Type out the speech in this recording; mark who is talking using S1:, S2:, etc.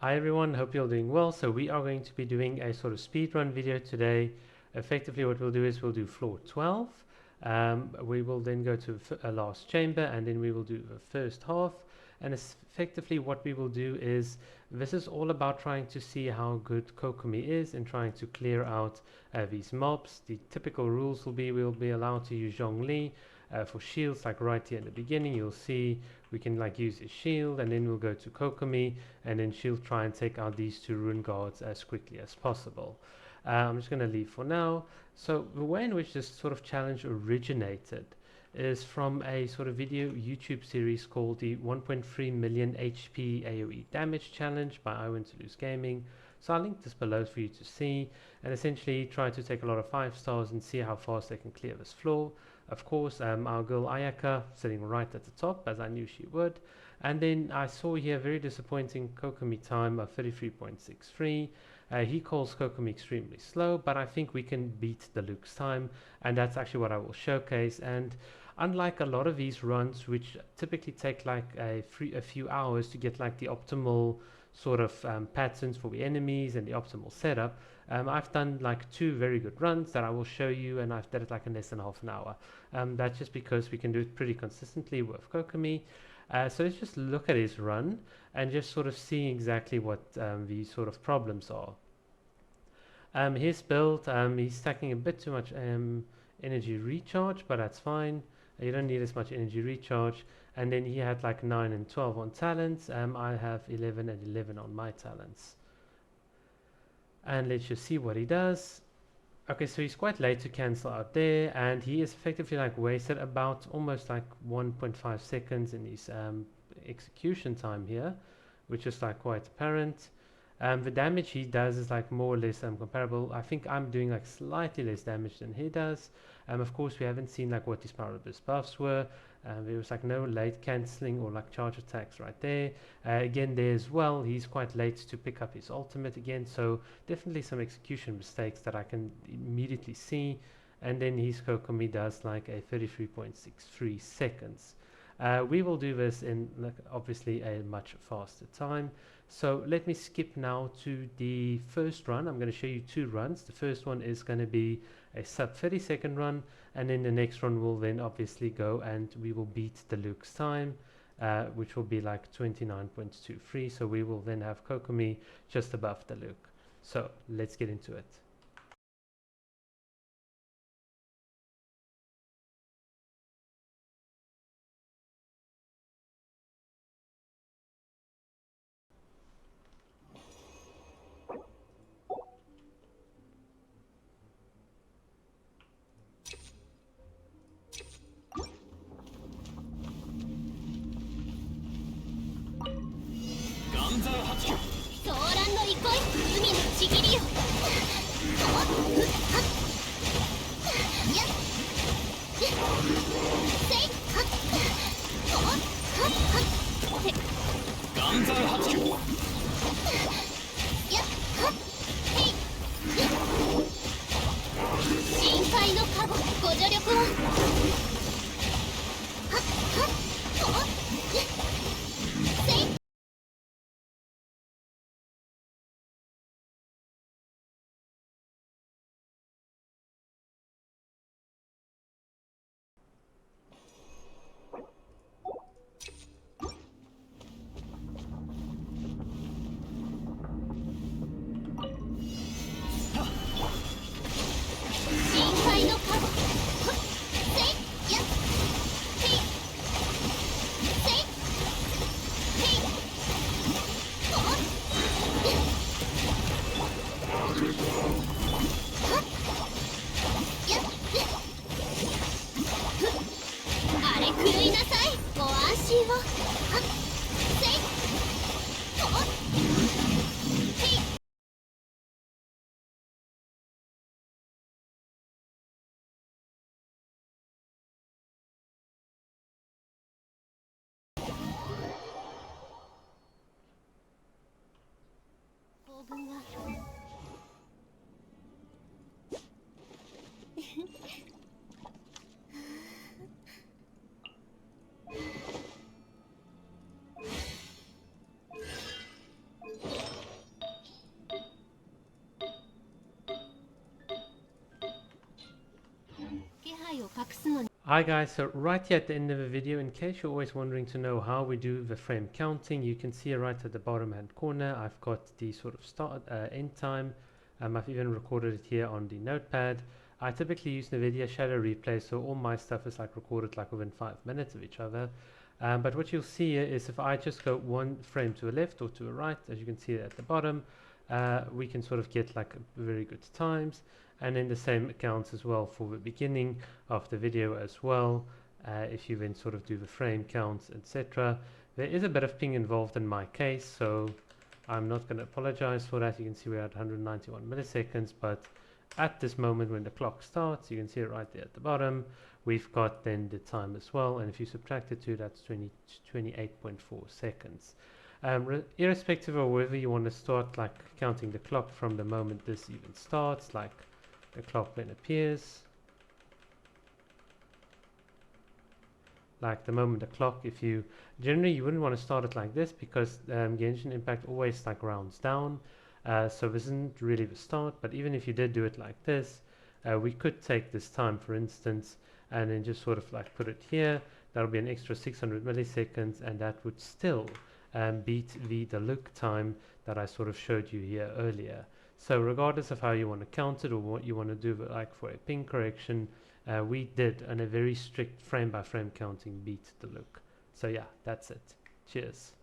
S1: Hi everyone, hope you're doing well. So we are going to be doing a sort of speedrun video today. Effectively what we'll do is we'll do floor 12. We will then go to a last chamber and then we will do the first half. And effectively what we will do is, this is all about trying to see how good Kokomi is and trying to clear out these mobs. The typical rules will be we'll be allowed to use Zhongli for shields, like right here in the beginning. You'll see we can like use his shield, and then we'll go to Kokomi and then she'll try and take out these two rune guards as quickly as possible. I'm just going to leave for now. So the way in which this sort of challenge originated is from a sort of video YouTube series called the 1.3 million HP AoE damage challenge by IWinToLoseGaming. So I'll link this below for you to see, and essentially try to take a lot of 5 stars and see how fast they can clear this floor. Of course, our girl Ayaka sitting right at the top, as I knew she would. And then I saw here very disappointing Kokomi time of 33.63. He calls Kokomi extremely slow, but I think we can beat Diluc's time, and that's actually what I will showcase. And unlike a lot of these runs, which typically take like a few hours to get like the optimal sort of patterns for the enemies and the optimal setup, I've done like 2 very good runs that I will show you, and I've done it like in less than half an hour. That's just because we can do it pretty consistently with Kokomi. So let's just look at his run and just sort of see exactly what the sort of problems are. His build, he's stacking a bit too much energy recharge, but that's fine. You don't need as much energy recharge. And then he had like 9 and 12 on talents. I have 11 and 11 on my talents. And let's just see what he does. Okay, so he's quite late to cancel out there, and he is effectively like wasted about almost like 1.5 seconds in his execution time here, which is like quite apparent. The damage he does is like more or less comparable. I think I'm doing like slightly less damage than he does. Of course, we haven't seen like what his power burst buffs were. There was like no late cancelling or like charge attacks right there. Again, there as well, he's quite late to pick up his ultimate again, so definitely some execution mistakes that I can immediately see. And then his Kokomi does like a 33.63 seconds. We will do this in like obviously a much faster time. So let me skip now to the first run. I'm going to show you 2 runs. The first one is going to be a sub 30-second run, and then the next run will then obviously go and we will beat Diluc's time, which will be like 29.23. So we will then have Kokomi just above Diluc. So let's get into it. Hi guys, so right here at the end of the video, in case you're always wondering to know how we do the frame counting, you can see right at the bottom hand corner I've got the sort of start end time. I've even recorded it here on the notepad. I typically use NVIDIA Shadow Replay, so all my stuff is like recorded like within 5 minutes of each other. But what you'll see here is if I just go one frame to the left or to the right, as you can see at the bottom, we can sort of get like very good times. And then the same accounts as well for the beginning of the video as well. If you then sort of do the frame counts, etc. There is a bit of ping involved in my case, so I'm not going to apologize for that. You can see we're at 191 milliseconds, but at this moment when the clock starts, you can see it right there at the bottom, we've got then the time as well, and if you subtract it to, that's 28.4 seconds. Irrespective of whether you want to start like counting the clock from the moment this even starts, like the clock then appears, like the moment the clock, if you generally you wouldn't want to start it like this because Genshin Impact always like rounds down, so this isn't really the start. But even if you did do it like this, we could take this time for instance and then just sort of like put it here. That'll be an extra 600 milliseconds, and that would still beat the Diluc time that I sort of showed you here earlier. So regardless of how you want to count it or what you want to do, like for a ping correction, we did on a very strict frame by frame counting beat Diluc. So yeah, that's it. Cheers.